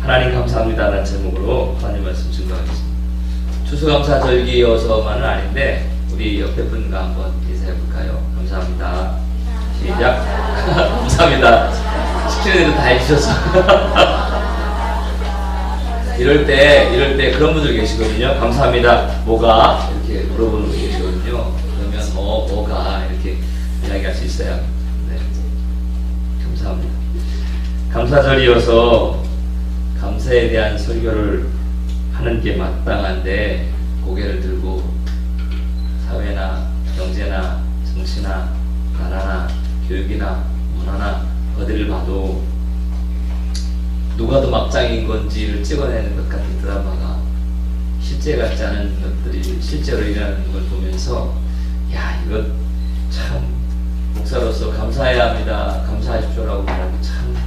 하나님 감사합니다라는 제목으로 하나님 말씀 증거하겠습니다. 추수감사절기여서만은 아닌데 우리 옆에 분과 한번 인사해볼까요? 감사합니다. 시작. 감사합니다. 시키는 대로 다 해주셔서. 이럴 때 그런 분들 계시거든요. 감사합니다. 뭐가? 이렇게 물어보는 분들 계시거든요. 그러면 뭐가? 이렇게 이야기할 수 있어요. 네. 감사합니다. 감사절이어서 감사에 대한 설교를 하는 게 마땅한데 고개를 들고 사회나 경제나 정치나 나라나 교육이나 문화나 어디를 봐도 누가 더 막장인 건지를 찍어내는 것 같은 드라마가 실제 같지 않은 것들이 실제로 일어나는 걸 보면서 야, 이거 참 목사로서 감사해야 합니다. 감사하십시오라고 말하기 참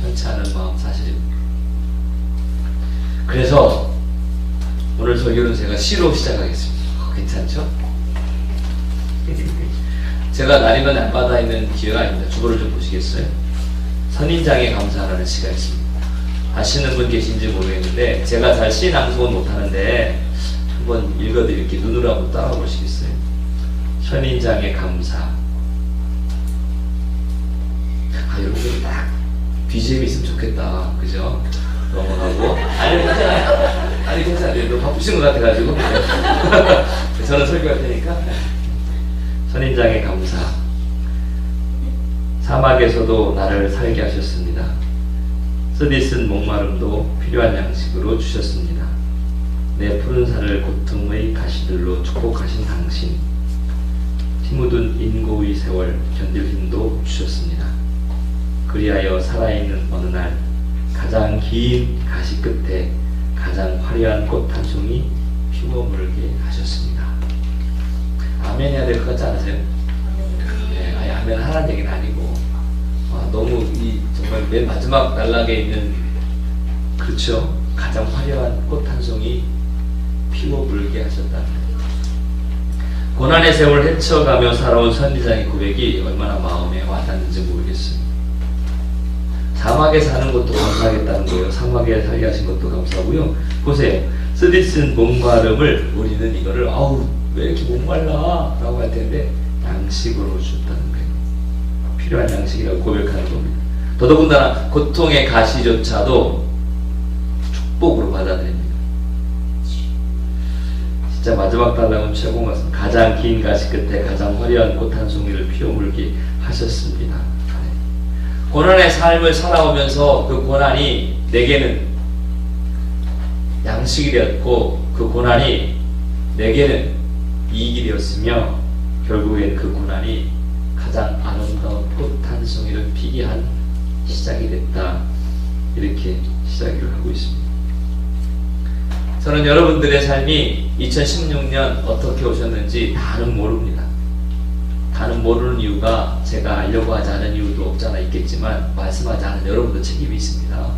편치 않은 마음 사실입니다. 그래서 오늘 설교는 제가 시로 시작하겠습니다. 괜찮죠? 제가 날이면 날마다 있는 기회가 아닙니다. 주보를 좀 보시겠어요? 선인장에 감사하라는 시가 있습니다. 아시는 분 계신지 모르겠는데 제가 잘 시 낭송은 못하는데 한번 읽어드릴게요. 눈으로 한번 따라 보시겠어요? 선인장에 감사. 여러분 딱 BGM이 있으면 좋겠다. 그죠? 넘어가고. 아니 괜찮아요. 너무 바쁘신 것 같아가지고. 저는 설교할 테니까. 선인장에 감사. 사막에서도 나를 살게 하셨습니다. 쓰디쓴 목마름도 필요한 양식으로 주셨습니다. 내 푸른 살을 고통의 가시들로 축복하신 당신. 피 묻은 인고의 세월 견딜 힘도 주셨습니다. 그리하여 살아있는 어느 날 가장 긴 가시 끝에 가장 화려한 꽃 한 송이 피워물게 하셨습니다. 아멘 해야 될 것 같지 않으세요? 네, 아니, 아멘 하라는 얘기는 아니고 너무 정말 맨 마지막 단락에 있는 그렇죠? 가장 화려한 꽃 한 송이 피워물게 하셨다는 고난의 세월 헤쳐가며 살아온 선지자의 고백이 얼마나 마음에 와닿는지 모르겠어요. 사막에 사는 것도 감사하겠다는 거예요. 사막에 살게 하신 것도 감사하고요. 보세요. 쓰디쓴 목마름을 우리는 이거를 왜 이렇게 목말라? 라고 할 텐데 양식으로 주셨다는 거예요. 필요한 양식이라고 고백하는 겁니다. 더더군다나 고통의 가시조차도 축복으로 받아들입니다. 진짜 마지막 단락은 최고인 것 같습니다. 가장 긴 가시 끝에 가장 화려한 꽃 한 송이를 피워물게 하셨습니다. 고난의 삶을 살아오면서 그 고난이 내게는 양식이 되었고 그 고난이 내게는 이익이 되었으며 결국엔 그 고난이 가장 아름다운 꽃 한 송이를 피게 한 시작이 됐다. 이렇게 시작을 하고 있습니다. 저는 여러분들의 삶이 2016년 어떻게 오셨는지 다는 모릅니다. 다는 모르는 이유가 제가 알려고 하지 않은 이유도 없지 않아 있겠지만 말씀하지 않은 여러분도 책임이 있습니다.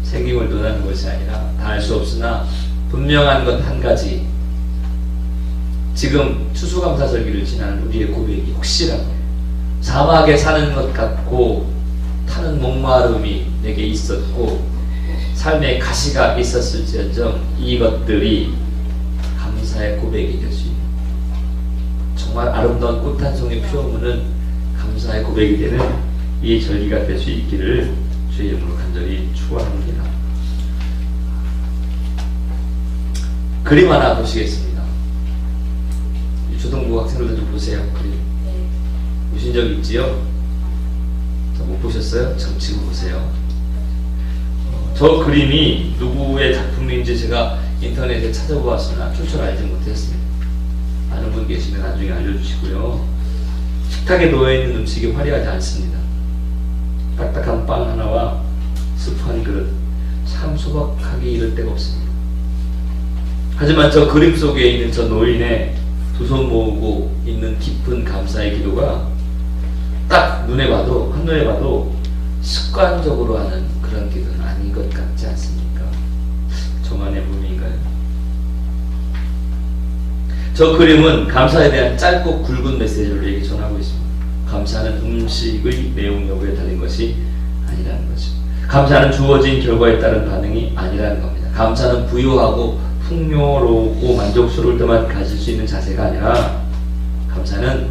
책임을 논하는 것이 아니라 다 알 수 없으나 분명한 것 한 가지, 지금 추수감사절기를 지나는 우리의 고백이 혹시라도 사막에 사는 것 같고 타는 목마름이 내게 있었고 삶의 가시가 있었을지언정 이것들이 감사의 고백이 될 수 있는 정말 아름다운 꽃 한 송이 피워무는 감사의 고백이 되는 이 절기가 될 수 있기를 주의 이름으로 간절히 축원합니다. 그림 하나 보시겠습니다. 초등부 학생들도 좀 보세요. 그림 보신 적 있지요? 못 보셨어요? 지금 보세요. 저 그림이 누구의 작품인지 제가 인터넷에 찾아보았으나 출처를 알지 못했습니다. 아는 분 계시면 나중에 알려주시고요. 식탁에 놓여있는 음식이 화려하지 않습니다. 딱딱한 빵 하나와 스프 한 그릇, 참 소박하기 이를 데가 없습니다. 하지만 저 그림 속에 있는 저 노인의 두 손 모으고 있는 깊은 감사의 기도가 딱 눈에 봐도, 한눈에 봐도 습관적으로 하는 그런 기도는 아닌 것 같지 않습니까? 저만의 몸인가요? 저 그림은 감사에 대한 짧고 굵은 메시지를 우리에게 전하고 있습니다. 감사는 음식의 내용 여부에 달린 것이 아니라는 거죠. 감사는 주어진 결과에 따른 반응이 아니라는 겁니다. 감사는 부유하고 풍요로우고 만족스러울 때만 가질 수 있는 자세가 아니라 감사는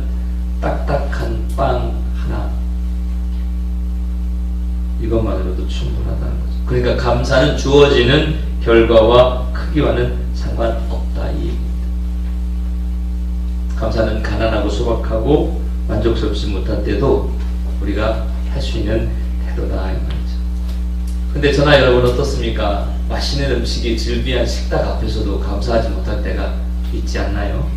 딱딱한 빵 하나 이것만으로도 충분하다는 거죠. 그러니까 감사는 주어지는 결과와 크기와는 상관없다 이 얘기입니다. 감사는 가난하고 소박하고 만족스럽지 못할 때도 우리가 할 수 있는 태도다 이 말이죠. 근데 저나 여러분 어떻습니까? 맛있는 음식이 즐비한 식탁 앞에서도 감사하지 못할 때가 있지 않나요?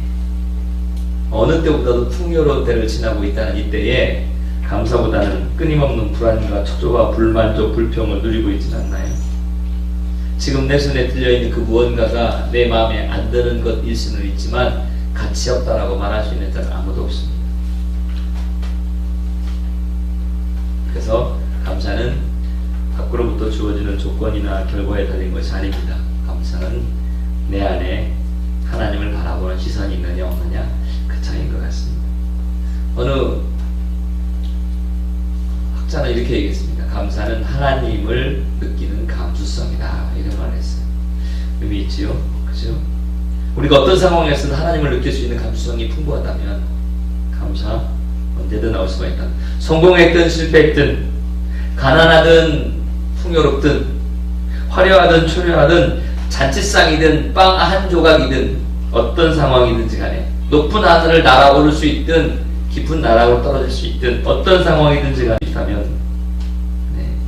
어느 때보다도 풍요로운 때를 지나고 있다는 이때에 감사보다는 끊임없는 불안과 초조와 불만족, 불평을 누리고 있지는 않나요? 지금 내 손에 들려있는 그 무언가가 내 마음에 안 드는 것일 수는 있지만 가치 없다라고 말할 수 있는 자는 아무도 없습니다. 그래서 감사는 밖으로부터 주어지는 조건이나 결과에 달린 것이 아닙니다. 감사는 내 안에 하나님을 바라보는 시선이 있느냐 없느냐 그 차이인 것 같습니다. 어느 학자는 이렇게 얘기했습니다. 감사는 하나님을 느끼는 감수성이다 이런 말을 했어요. 의미 있지요? 그죠? 우리가 어떤 상황에서는 하나님을 느낄 수 있는 감수성이 풍부하다면 감사 언제든 나올 수가 있다. 성공했든 실패했든 가난하든 풍요롭든 화려하든 초려하든 잔치상이든 빵 한 조각이든 어떤 상황이든지 간에 높은 하늘을 날아오를 수 있든 깊은 나락으로 떨어질 수 있든 어떤 상황이든지 간에 있다면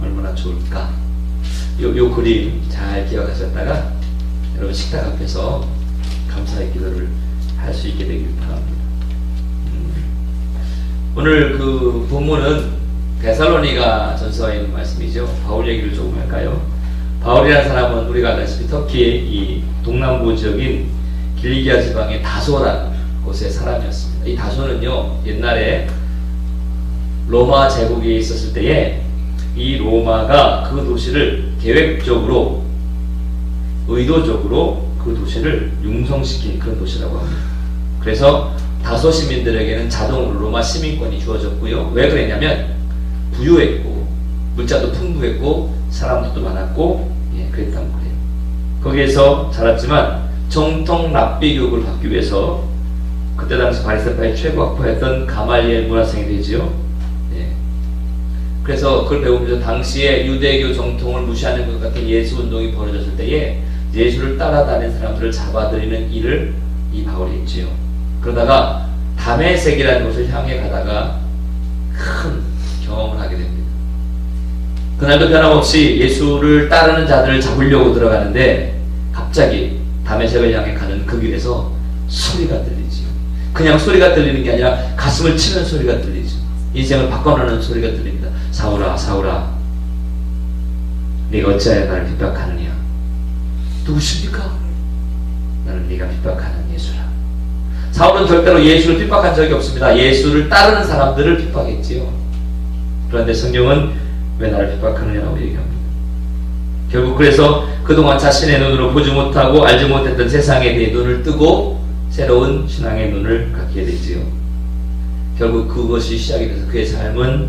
얼마나 좋을까. 요 그림 잘 기억하셨다가 여러분 식탁 앞에서 감사의 기도를 할 수 있게 되길 바랍니다. 오늘 그 본문은 데살로니가 전서에 있는 말씀이죠. 바울 얘기를 조금 할까요? 바울이라는 사람은 우리가 알다시피 터키의 이 동남부 지역인 길리기아 지방의 다소라는 곳의 사람이었습니다. 이 다소는요 옛날에 로마 제국이 있었을 때에 이 로마가 그 도시를 계획적으로 의도적으로 그 도시를 융성시킨 그런 도시라고 합니다. 그래서 다소 시민들에게는 자동으로 로마 시민권이 주어졌고요. 왜 그랬냐면 부유했고 물자도 풍부했고 사람들도 많았고 그랬다고 그래요. 거기에서 자랐지만 정통 랍비 교육을 받기 위해서 그때 당시 바리새파의 최고 학파였던 가말리엘 문화생이 되지요. 그래서 그걸 배우면서 당시에 유대교 정통을 무시하는 것 같은 예수 운동이 벌어졌을 때에 예수를 따라다니는 사람들을 잡아들이는 일을 이 바울이 했지요. 그러다가 다메섹이라는 곳을 향해 가다가 큰 경험을 하게 됩니다. 그날도 변함없이 예수를 따르는 자들을 잡으려고 들어가는데 갑자기 다메섹을 향해 가는 그 길에서 소리가 들리지요. 그냥 소리가 들리는 게 아니라 가슴을 치는 소리가 들리죠. 인생을 바꿔놓는 소리가 들립니다. 사울아 사울아 네가 어찌하여 나를 핍박하느냐. 누구십니까? 나는 네가 핍박하는 예수라. 사울은 절대로 예수를 핍박한 적이 없습니다. 예수를 따르는 사람들을 핍박했지요. 그런데 성경은 왜 나를 핍박하느냐고 얘기합니다. 결국 그래서 그동안 자신의 눈으로 보지 못하고 알지 못했던 세상에 대해 눈을 뜨고 새로운 신앙의 눈을 갖게 되지요. 결국 그것이 시작이 돼서 그의 삶은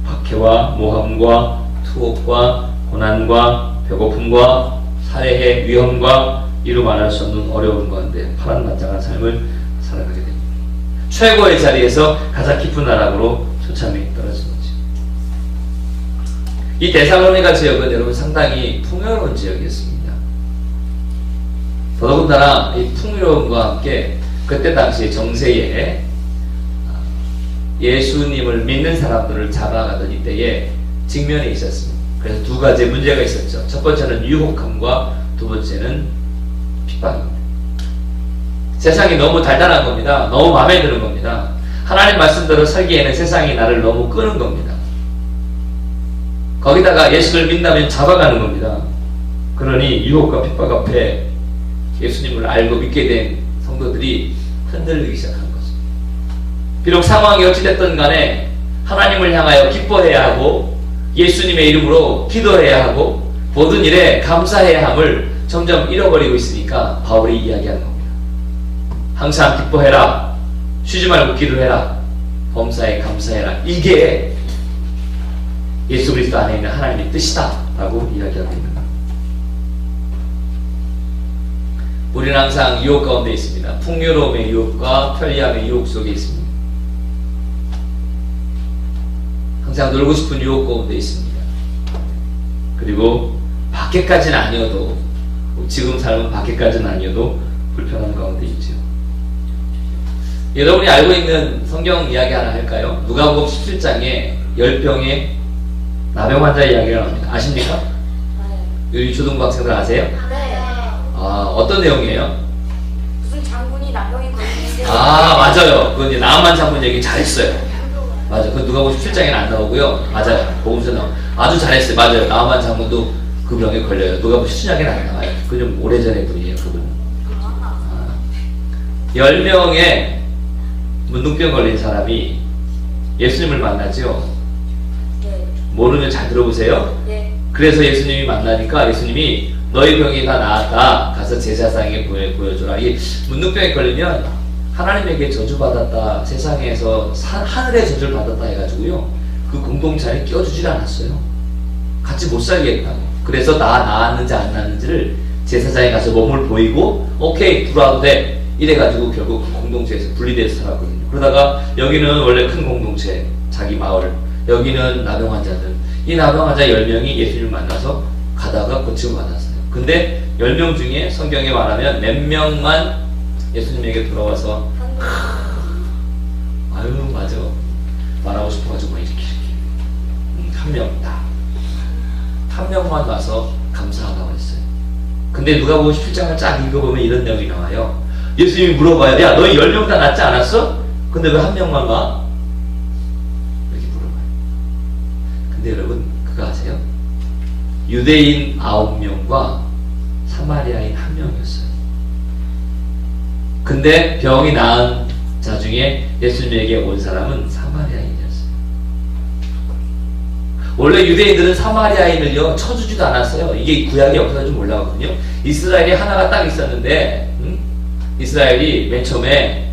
박해와 모함과 투옥과 고난과 배고픔과 살해의 위험과 이루 말할 수 없는 어려움 가운데 파란만장한 삶을 살아가게 됩니다. 최고의 자리에서 가장 깊은 나락으로 처참히 떨어진 거죠. 이 데살로니가 지역은 여러분 상당히 풍요로운 지역이었습니다. 더더군다나 이 풍요로움과 함께 그때 당시 정세에 예수님을 믿는 사람들을 잡아가던 이때에 직면이 있었습니다. 그래서 두 가지 문제가 있었죠. 첫 번째는 유혹함과 두 번째는 핍박입니다. 세상이 너무 달달한 겁니다. 너무 마음에 드는 겁니다. 하나님 말씀대로 살기에는 세상이 나를 너무 끄는 겁니다. 거기다가 예수를 믿는다면 잡아가는 겁니다. 그러니 유혹과 핍박 앞에 예수님을 알고 믿게 된 성도들이 흔들리기 시작한 거죠. 비록 상황이 어찌됐든 간에 하나님을 향하여 기뻐해야 하고 예수님의 이름으로 기도해야 하고 모든 일에 감사해야 함을 점점 잃어버리고 있으니까 바울이 이야기하는 겁니다. 항상 기뻐해라. 쉬지 말고 기도해라. 범사에 감사해라. 이게 예수 그리스도 안에 있는 하나님의 뜻이다라고 이야기하고 있는 겁니다. 우리는 항상 유혹 가운데 있습니다. 풍요로움의 유혹과 편리함의 유혹 속에 있습니다. 항상 놀고 싶은 유혹 가운데 있습니다. 그리고 밖에까지는 아니어도, 지금 삶은 밖에까지는 아니어도 불편한 가운데 있죠. 여러분이 알고 있는 성경 이야기 하나 할까요? 누가복음 17장에 10병의 나병 환자 이야기가 나옵니다. 아십니까? 네. 여기 초등부 학생들 아세요? 네. 어떤 내용이에요? 무슨 장군이 나병이 걸리는데. 맞아요. 그건 이제 나만 장군 얘기 잘했어요. 맞아. 그건 누가복음 17장에는 안 나오고요. 맞아요. 복음서 나오. 아주 잘했어요. 맞아요. 나만 장군도 그 병에 걸려요. 누가복음 17장에는 안 나와요. 그건 좀 오래전의 분이에요. 그분은. 10명의 문둥병 걸린 사람이 예수님을 만나죠. 네. 모르면 잘 들어보세요. 네. 그래서 예수님이 만나니까 예수님이 너희 병이 다 나았다. 가서 제사장에게 보여줘라. 이 문둥병에 걸리면 하나님에게 저주받았다. 세상에서 하늘의 저주를 받았다 해가지고요. 그 공동체 안에 끼워주질 않았어요. 같이 못 살겠다고. 그래서 나았는지 안 나았는지를 제사장에 가서 몸을 보이고 오케이 들어와도 돼. 이래가지고 결국 그 공동체에서 분리돼서 살았거든요. 그러다가 여기는 원래 큰 공동체, 자기 마을, 여기는 나병 환자들. 이 나병 환자 10명이 예수님을 만나서 가다가 고침을 받았어요. 근데 10명 중에 성경에 말하면 몇 명만 예수님에게 돌아와서 아유 맞아 말하고 싶어가지고 이렇게 한 명다. 한 명만 와서 감사하다고 했어요. 근데 누가복음 17장을 쫙 읽어보면 이런 내용이 나와요. 예수님이 물어봐요. 야 너희 10명 다 낫지 않았어? 근데 왜 한 명만 와? 이렇게 물어봐요. 근데 여러분 그거 아세요? 유대인 9명과 사마리아인 1명이었어요. 근데 병이 나은 자 중에 예수님에게 온 사람은 사마리아인이었어요. 원래 유대인들은 사마리아인을요 쳐주지도 않았어요. 이게 구약의 역사를 좀 올라가거든요. 이스라엘이 하나가 딱 있었는데 이스라엘이 맨 처음에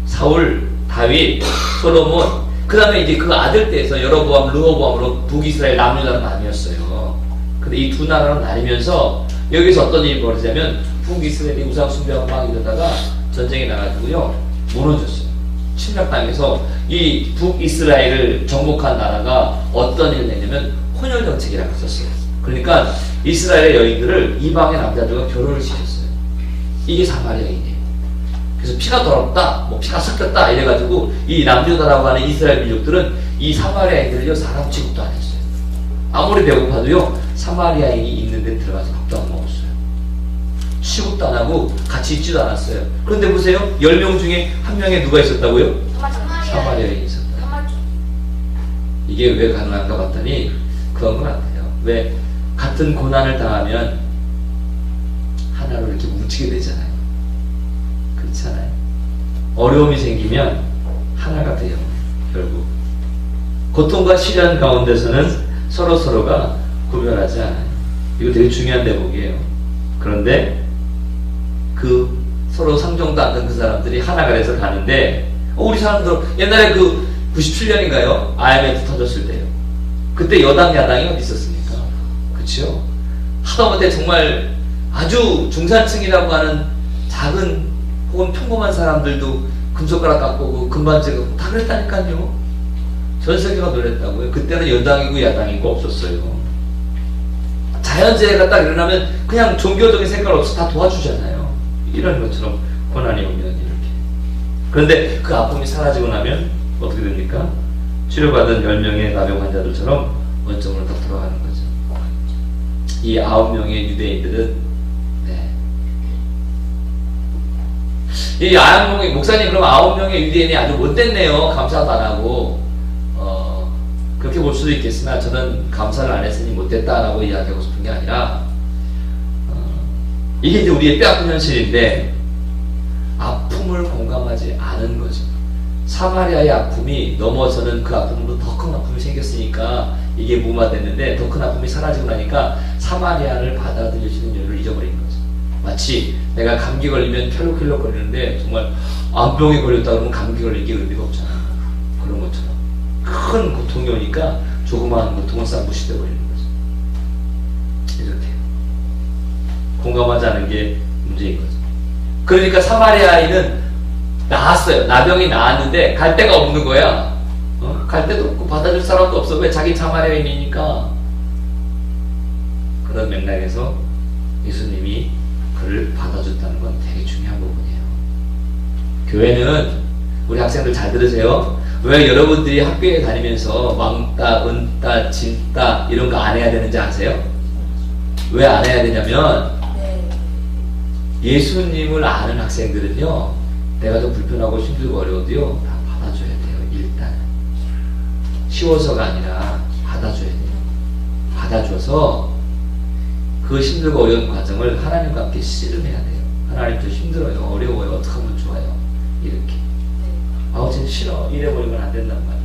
사울, 다윗, 솔로몬, 그 다음에 이제 그 아들 때에서 여로보암, 르호보암으로 북이스라엘 남유다로 나뉘었어요. 근데 이 두 나라로 나뉘면서 여기서 어떤 일이 벌어지냐면 북이스라엘이 우상 숭배하고 막 이러다가 전쟁이 나가지고요 무너졌어요. 침략당해서 이 북이스라엘을 정복한 나라가 어떤 일을 냈냐면 혼혈 정책이라고 썼어요. 그러니까 이스라엘의 여인들을 이방의 남자들과 결혼을 시켰어요. 이게 사마리아인이에요. 그래서 피가 더럽다, 뭐 피가 섞였다 이래가지고 이 남유다라고 하는 이스라엘 민족들은 이 사마리아인들을요 사람 취급도 안 했어요. 아무리 배고파도요 사마리아인이 있는 데 들어가서 밥도 안 먹었어요. 취급도 안 하고 같이 있지도 않았어요. 그런데 보세요. 10명 중에 한 명에 누가 있었다고요? 사마리아인이 있었다. 이게 왜 가능한가 봤더니 그런 것 같아요. 왜 같은 고난을 당하면 하나로 이렇게 뭉치게 되잖아요. 그렇잖아요. 어려움이 생기면 하나가 돼요. 결국 고통과 시련 가운데서는 서로가 구별하지 않아요. 이거 되게 중요한 대목이에요. 그런데 그 서로 상종도 않던 그 사람들이 하나가 돼서 가는데 우리 사람들 옛날에 그 97년인가요? IMF 터졌을 때요. 그때 여당 야당이 어디 있었습니까? 그렇죠? 하다못해 정말 아주 중산층이라고 하는 작은 혹은 평범한 사람들도 금손가락 갖고 금반지 갖고 다 그랬다니까요. 전 세계가 놀랬다고요. 그때는 여당이고 야당이고 없었어요. 자연재해가 딱 일어나면 그냥 종교적인 색깔 없이 다 도와주잖아요. 이런 것처럼 고난이 오면 이렇게. 그런데 그 아픔이 사라지고 나면 어떻게 됩니까? 치료받은 10명의 나병 환자들처럼 원점으로 딱 돌아가는 거죠. 이 9명의 유대인들은 이 9명의 목사님 그럼 9명의 유대인이 아주 못됐네요. 감사도 안 하고 그렇게 볼 수도 있겠으나 저는 감사를 안 했으니 못됐다라고 이야기하고 싶은 게 아니라 이게 이제 우리의 뼈아픈 현실인데 아픔을 공감하지 않은 거죠. 사마리아의 아픔이 넘어서는 그 아픔으로 더 큰 아픔이 생겼으니까 이게 무마됐는데 더 큰 아픔이 사라지고 나니까 사마리아를 받아들여지는 여유를 잊어버린 거죠. 마치 내가 감기 걸리면 혈록혈록 걸리는데 정말 암병에 걸렸다 그러면 감기 걸릴 게 의미가 없잖아요. 그런 것처럼 큰 고통이 오니까 조그마한 고통은 싹 무시되어 버리는 거죠. 이렇게 공감하지 않은 게 문제인 거죠. 그러니까 사마리아인은 나았어요. 나병이 나았는데 갈 데가 없는 거야. 갈 데도 없고 받아줄 사람도 없어. 왜? 자기 사마리아인이니까. 그런 맥락에서 예수님이 그를 받아줬다는 건 되게 중요한 부분이에요. 교회는, 우리 학생들 잘 들으세요. 왜 여러분들이 학교에 다니면서 왕따, 은따, 진따 이런 거 안 해야 되는지 아세요? 왜 안 해야 되냐면 네. 예수님을 아는 학생들은요, 내가 좀 불편하고 힘들고 어려워도요, 다 받아줘야 돼요. 일단 쉬워서가 아니라 받아줘야 돼요. 받아줘서 그 힘들고 어려운 과정을 하나님과 함께 씨름해야 돼요. 하나님 좀 힘들어요, 어려워요, 어떻게 하면 좋아요, 이렇게. 아우 진짜 싫어, 이래버리면 안 된단 말이에요.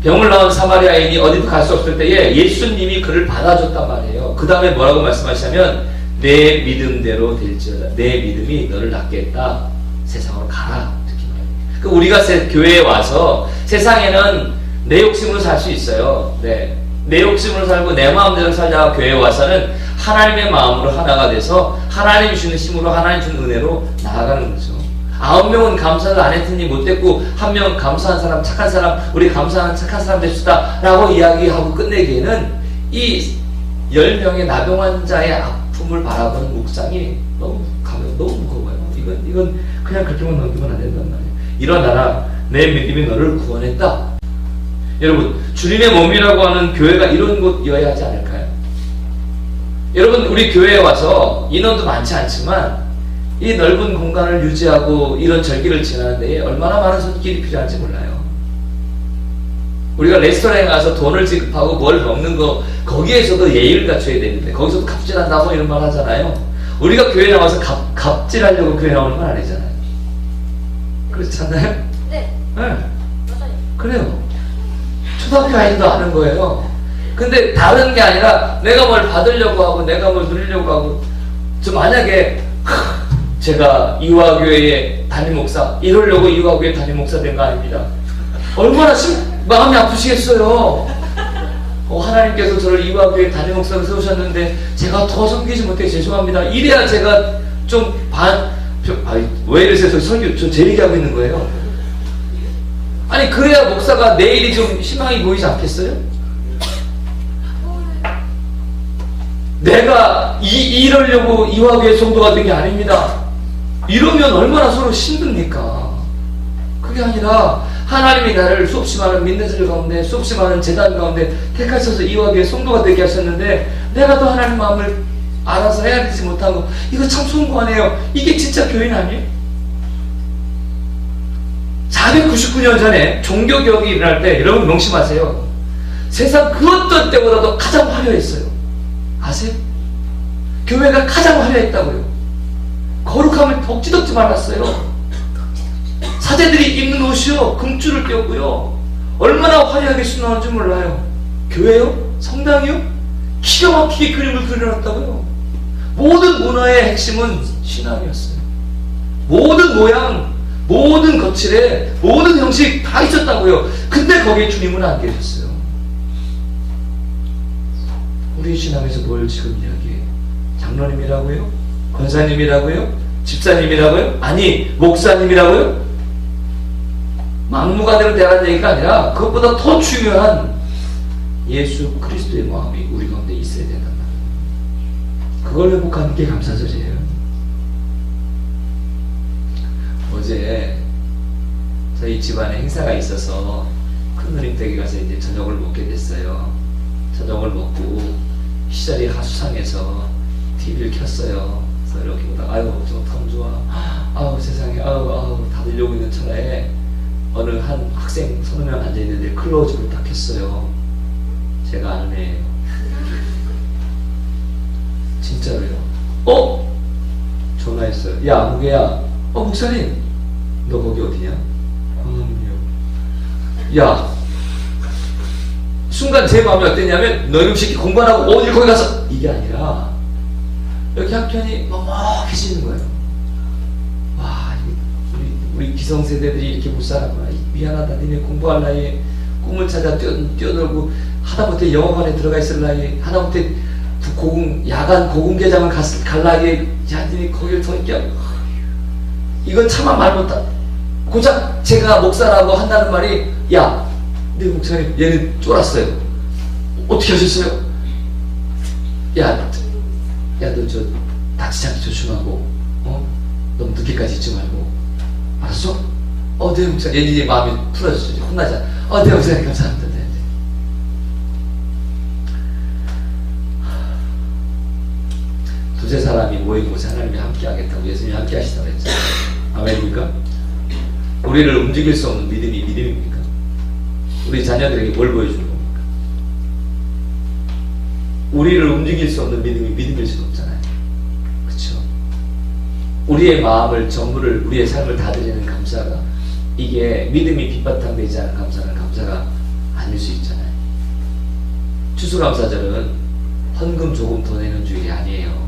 병을 낳은 사마리아인이 어디도 갈 수 없을 때에 예수님이 그를 받아줬단 말이에요. 그 다음에 뭐라고 말씀하시냐면, 내 믿음대로 될지어다. 내 믿음이 너를 낫게 했다. 세상으로 가라. 이렇게 말합니다. 그러니까 우리가 교회에 와서 세상에는 내 욕심으로 살 수 있어요. 네. 내 욕심으로 살고 내 마음대로 살다가 교회에 와서는 하나님의 마음으로 하나가 돼서 하나님이 주는 힘으로, 하나님 주는 은혜로 나아가는 거죠. 9명은 감사를 안 했으니 못됐고 1명 감사한 사람, 착한 사람, 우리 감사하는 착한 사람 됩시다 라고 이야기하고 끝내기에는 이 10명의 나병 환자의 아픔을 바라보는 묵상이 너무 가벼워, 너무 무거워요. 이건 그냥 그렇게만 넘기면 안 된단 말이에요. 일어나라, 내 믿음이 너를 구원했다. 여러분, 주님의 몸이라고 하는 교회가 이런 곳이어야 하지 않을까요? 여러분, 우리 교회에 와서 인원도 많지 않지만 이 넓은 공간을 유지하고 이런 절기를 지나는데 얼마나 많은 손길이 필요한지 몰라요. 우리가 레스토랑에 가서 돈을 지급하고 뭘 먹는 거, 거기에서도 예의를 갖춰야 되는데 거기서도 갑질한다고 이런 말 하잖아요. 우리가 교회 나와서 갑질하려고 교회 나오는 건 아니잖아요. 그렇지 않나요? 네. 네. 맞아요. 그래요. 초등학교 아이들도 아는 거예요. 근데 다른 게 아니라 내가 뭘 받으려고 하고 내가 뭘 누리려고 하고, 저 만약에 제가 이화교회의 담임 목사, 이러려고 이화교회 담임 목사 된 거 아닙니다. 얼마나 마음이 아프시겠어요. 하나님께서 저를 이화교회 담임 목사로 세우셨는데 제가 더 섬기지 못해 죄송합니다. 이래야 제가 좀 왜 이러세요? 저 제 얘기하고 있는 거예요. 아니 그래야 목사가 내일이 좀 희망이 보이지 않겠어요? 내가 이러려고 이화교회 성도가 된 게 아닙니다. 이러면 얼마나 서로 힘듭니까? 그게 아니라 하나님이 나를 수없이 많은 믿는 가운데, 수없이 많은 재단 가운데 택하셔서 이화교회 성도가 되게 하셨는데 내가 또 하나님 마음을 알아서 해야 되지 못하고, 이거 참 송구하네요. 이게 진짜 교인 아니에요? 499년 전에 종교개혁이 일어날 때 여러분 명심하세요. 세상 그 어떤 때보다도 가장 화려했어요. 아세요? 교회가 가장 화려했다고요. 거룩함을 덕지덕지 말았어요. 사제들이 입는 옷이요, 금줄을 띄었고요. 얼마나 화려하게 수놓았는지 몰라요. 교회요? 성당이요? 기가 막히게 그림을 그려놨다고요. 모든 문화의 핵심은 신앙이었어요. 모든 모양, 모든 거칠에, 모든 형식 다 있었다고요. 근데 거기에 주님은 안 계셨어요. 우리 신앙에서 뭘 지금 이야기해요? 장로님이라고요? 권사님이라고요? 집사님이라고요? 아니, 목사님이라고요? 막무가내로 대하는 얘기가 아니라 그것보다 더 중요한 예수 그리스도의 마음이 우리 가운데 있어야 된단 말이에요. 그걸 회복하는 게 감사절이에요. 어제 저희 집안에 행사가 있어서 큰누님 댁에 가서 이제 저녁을 먹게 됐어요. 저녁을 먹고 시절이 하수상해서 TV를 켰어요. 그래서 이렇게 보다가 아유 참 좋아, 아우 세상에, 아우 다들 이러고 있는 차라에 어느 한 학생 30명 앉아있는데 클로즈를 딱 켰어요. 제가 아는 애예요. 진짜로요. 전화했어요. 야 무게야, 목사님 너 거기 어디냐? 야, 순간 제 마음이 어땠냐면 너희 새끼 공부하라고 어딜 거기 가서, 이게 아니라 이렇게 한편이 먹먹해지는 거예요. 와, 우리 우리 기성세대들이 이렇게 못 살아구나. 미안하다. 니네 공부할 나이에 꿈을 찾아 뛰어놀고 하다못해 영어관에 들어가 있을 나이에 하다못해 야간 고공개장을 갈 나이에 야 니네 거기를 더 있게 이건 차마 말 못하. 고작 제가 목사라고 한다는 말이 야 네 목사님 얘는 쫄았어요. 어떻게 하셨어요? 야 너 저 다치지 않게 조심하고 너무 늦게까지 있지 말고 알았어? 네 목사님 얘 마음이 풀어졌죠. 혼나자. 네 목사님 감사합니다. 네. 두세 사람이 모이고서 하나님이 함께 하겠다고 예수님이 함께 하시다고 했잖아요. 아멘입니까? 우리를 움직일 수 없는 믿음이 믿음입니까? 우리 자녀들에게 뭘 보여주는 겁니까? 우리를 움직일 수 없는 믿음이 믿음일 수는 없잖아요. 그렇죠? 우리의 마음을 전부를 우리의 삶을 다 드리는 감사가 이게 믿음이 빛바탕 되지 않은 감사는 감사가 아닐 수 있잖아요. 추수감사절은 헌금 조금 더 내는 주일이 아니에요.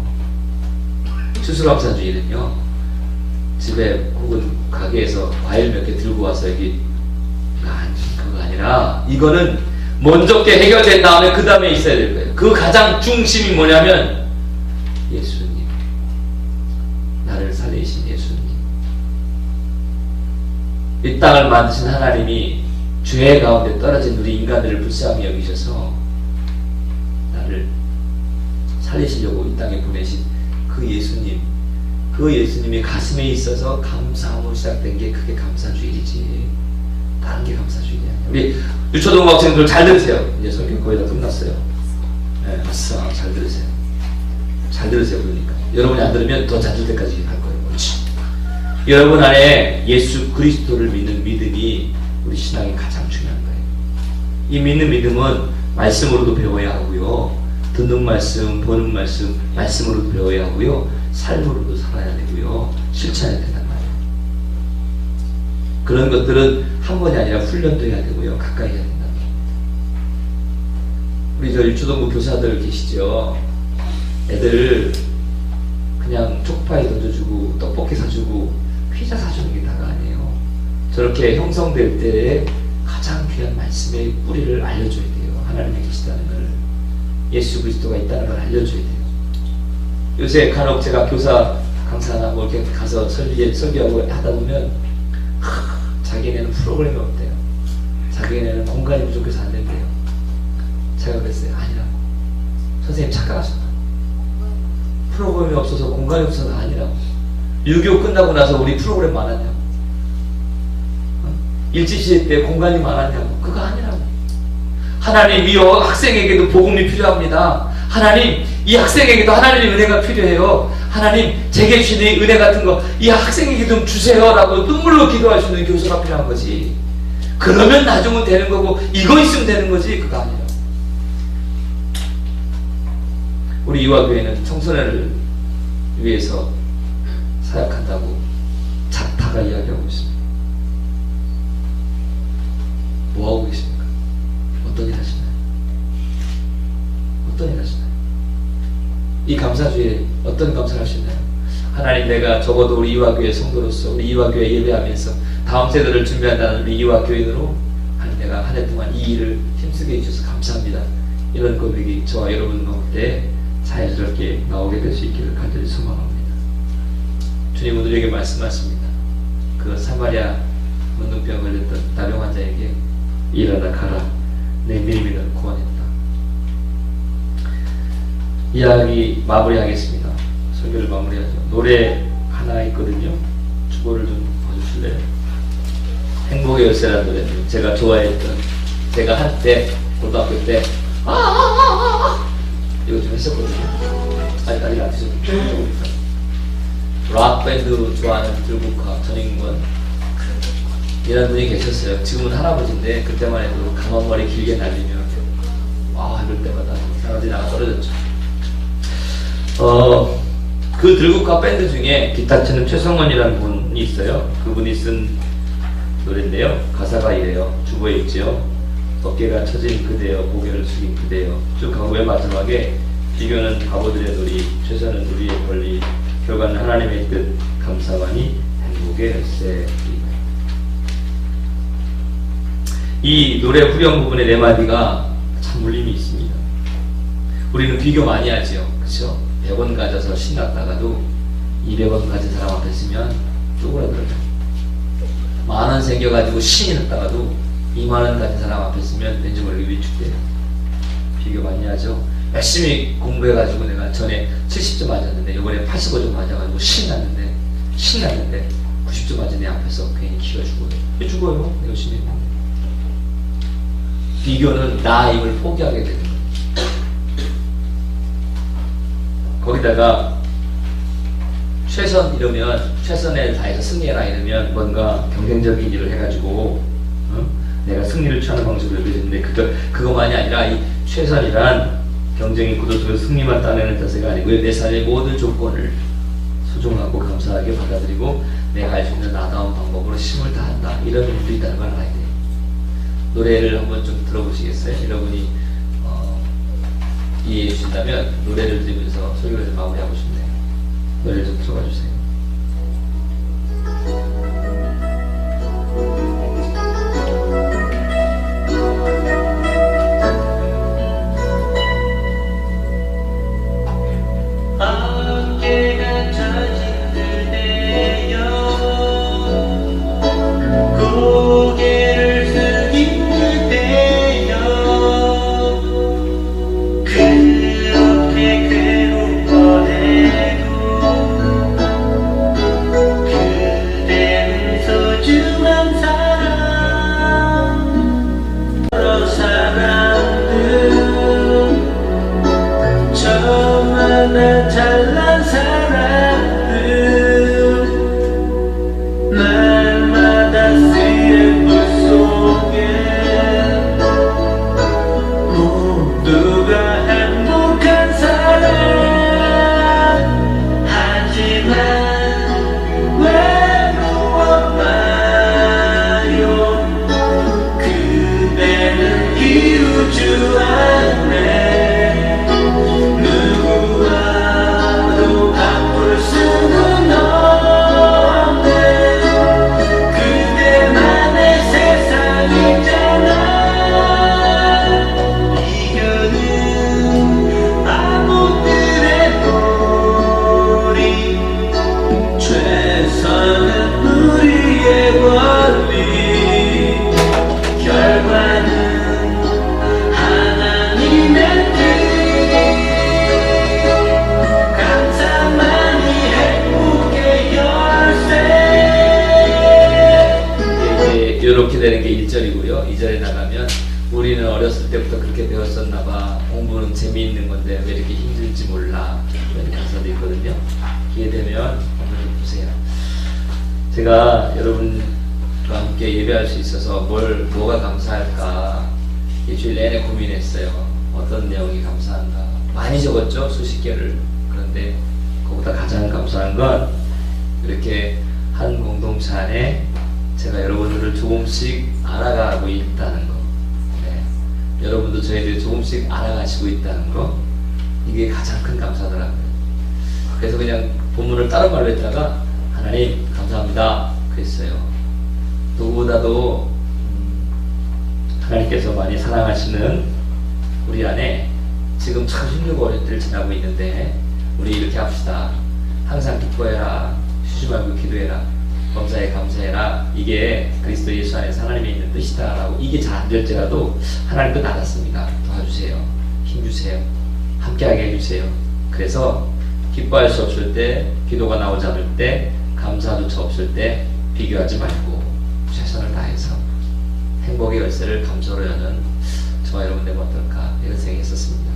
추수감사주일은요 집에 혹은 가게에서 과일 몇 개 들고 와서 여기 그거 아니라 이거는 먼저 게 해결된 다음에 그 다음에 있어야 될 거예요. 그 가장 중심이 뭐냐면 예수님, 나를 살리신 예수님, 이 땅을 만드신 하나님이 죄 가운데 떨어진 우리 인간들을 불쌍히 여기셔서 나를 살리시려고 이 땅에 보내신 그 예수님, 그 예수님이 가슴에 있어서 감사함으로 시작된 게 그게 감사주일이지 다른 게 감사주일이 아니야. 우리 유초등 학생들 잘 들으세요. 이제 설교 거의 다 끝났어요. 네, 아싸 잘 들으세요. 잘 들으세요. 그러니까 여러분이 안 들으면 더 잘 들 때까지 할 거예요. 그렇지? 여러분 안에 예수 그리스도를 믿는 믿음이 우리 신앙이 가장 중요한 거예요. 이 믿는 믿음은 말씀으로도 배워야 하고요, 듣는 말씀, 보는 말씀, 말씀으로도 배워야 하고요, 삶으로도 살아야 되고요, 실천해야 된단 말이에요. 그런 것들은 한 번이 아니라 훈련도 해야 되고요, 가까이 해야 된단 말이에요. 우리 저 유초등부 교사들 계시죠? 애들 그냥 쪽파이 던져주고 떡볶이 사주고 피자 사주는 게 다가 아니에요. 저렇게 형성될 때에 가장 귀한 말씀의 뿌리를 알려줘야 돼요. 하나님이 계시다는 걸, 예수 그리스도가 있다는 걸 알려줘야 돼요. 요새 간혹 제가 교사 강사나 뭐 이렇게 가서 설교하고 하다 보면 자기네는 프로그램이 없대요. 자기네는 공간이 부족해서 안 된대요. 제가 그랬어요. 아니라고. 선생님 착각하셨나? 프로그램이 없어서 공간이 없어서 아니라고. 유교 끝나고 나서 우리 프로그램 많았냐고. 일제시대 때 공간이 많았냐고. 그거 아니라고. 하나님 이 학생에게도 복음이 필요합니다. 하나님 이 학생에게도 하나님의 은혜가 필요해요. 하나님 제게 주신 이 은혜 같은 거 이 학생에게 좀 주세요 라고 눈물로 기도할 수 있는 교사가 필요한 거지. 그러면 나중은 되는 거고 이거 있으면 되는 거지. 그거 아니라. 우리 이화교회는 청소년을 위해서 사역한다고 작다가 이야기하고 있습니다. 뭐하고 계십니까? 어떤 일 하시나요? 어떤 일 하시나요? 이 감사주에 어떤 감사를 하시나요? 하나님, 내가 적어도 우리 이화교회 성도로서 우리 이화교회 예배하면서 다음 세대를 준비한다는 우리 이화교인으로 하나님, 내가 한 해 동안 이 일을 힘쓰게 해주셔서 감사합니다. 이런 고백이 저와 여러분 가운데 자연스럽게 나오게 될 수 있기를 간절히 소망합니다. 주님 우리에게 말씀하십니다. 그 사마리아 문둥병 걸렸던 나병 환자에게 일어나 가라, 내 믿음을 구원했다. 이야기 마무리하겠습니다. 설교를 마무리하죠. 노래 하나 있거든요. 주보를 좀 봐주실래요? 행복의 열쇠라는 노래, 제가 좋아했던, 제가 한때 고등학교 때 이거 좀 했었거든요. 아직 안 드셨죠? 락밴드 좋아하는 들국화 전인권 이런 분이 계셨어요. 지금은 할아버지인데 그때만 해도 가만머리 길게 날리면 이럴 때마다 사람들이 나가 떨어졌죠. 그 들국화 밴드 중에 기타 치는 최성원이라는 분이 있어요. 그분이 쓴 노래인데요. 가사가 이래요. 주보에 있죠. 어깨가 처진 그대여, 고개를 숙인 그대여. 쭉 가고 맨 마지막에 비교는 바보들의 놀이, 최선은 우리의 권리, 결과는 하나님의 뜻, 감사만이 행복의 열쇠. 이 노래 후렴 부분의 네 마디가 참 울림이 있습니다. 우리는 비교 많이 하죠. 그렇죠? 100원 가져서 신났다가도 200원 가진 사람 앞에 있으면 쪼그라들어요. 10,000원 생겨가지고 신이 났다가도 20,000원 가진 사람 앞에 있으면 왠지 모르게 위축돼요. 비교 많이 하죠. 열심히 공부해가지고 내가 전에 70점 맞았는데 이번에 85점 맞아가지고 신났는데 90점 맞은 애 앞에서 괜히 기가 죽어요. 왜 죽어요? 열심히 했는데. 비교는 나임을 포기하게 되는 거예요. 거기다가 최선 이러면 최선을 다해서 승리해라 이러면 뭔가 경쟁적인 일을 해가지고 내가 승리를 취하는 방식으로 여겨지는데 그거만이 아니라 이 최선이란 경쟁의 구도 속에서 승리만 따내는 자세가 아니고 내 삶의 모든 조건을 소중하고 감사하게 받아들이고 내가 할 수 있는 나다운 방법으로 힘을 다한다 이런 의미도 있다는 걸 알아야 돼요. 노래를 한번 좀 들어보시겠어요? 여러분이 이해해 주신다면 노래를 들으면서 설교를 좀 마무리하고 싶네요. 노래를 좀 들어봐 주세요. 어깨가 처진들 때여 고개를 숙이는 때여 그렇게 괴로워해도 그대는 소중한 사람 여러 사람들 저만한 잘난 사람들 날마다 쓰는 물 속에 모두가 행복한 사람 하지만 외로워봐요 그대는 이루지 않네 누구와도 바꿀 수는 없네 그대만의 세상이잖아 이겨는 바보들의 놀이 최선은 우리의 권리 결과는 하나님의 뜻 감사만이 행복의 열쇠 이렇게 되는 게 1절이고요. 2절에 나가면 우리는 어렸을 때부터 그렇게 배웠었나봐. 공부는 재미있는 건데 왜 이렇게 힘들지 몰라. 이런 가사도 있거든요. 기회 되면 한번 좀 보세요. 제가 여러분과 함께 예배할 수 있어서 뭐가 감사할까 일주일 내내 고민했어요. 어떤 내용이 감사한가. 많이 적었죠. 수십 개를. 그런데 그보다 가장 감사한 건 이렇게 한 공동체 안에 제가 여러분들을 조금씩 알아가고 있다는 거. 네. 여러분도 저희들 조금씩 알아가시고 있다는 거. 이게 가장 큰 감사더라고요. 그래서 그냥 본문을 다른 말로 했다가 하나님 감사합니다 그랬어요. 누구보다도 하나님께서 많이 사랑하시는 우리 안에 지금 참 힘들고 어려운 때를 지나고 있는데 우리 이렇게 합시다. 항상 기뻐해라. 쉬지 말고 기도해라. 범사에 감사해라. 이게 그리스도 예수 안에서 하나님의 있는 뜻이다 라고. 이게 잘 안 될지라도 하나님 뜻 알았습니다. 도와주세요. 힘주세요. 함께하게 해주세요. 그래서 기뻐할 수 없을 때, 기도가 나오지 않을 때, 감사조차 없을 때 비교하지 말고 최선을 다해서 행복의 열쇠를 감사로 여는 저와 여러분 되면 어떨까 이런 생각이 있었습니다.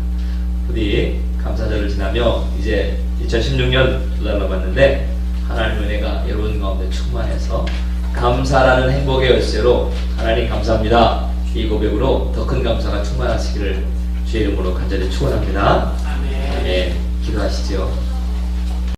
부디 감사절을 지나며 이제 2016년 2달 남았는데 하나님의 은혜가 여러분 가운데 충만해서 감사라는 행복의 열쇠로 하나님 감사합니다 이 고백으로 더 큰 감사가 충만하시기를 주의 이름으로 간절히 축원합니다. 아멘. 네, 기도하시죠.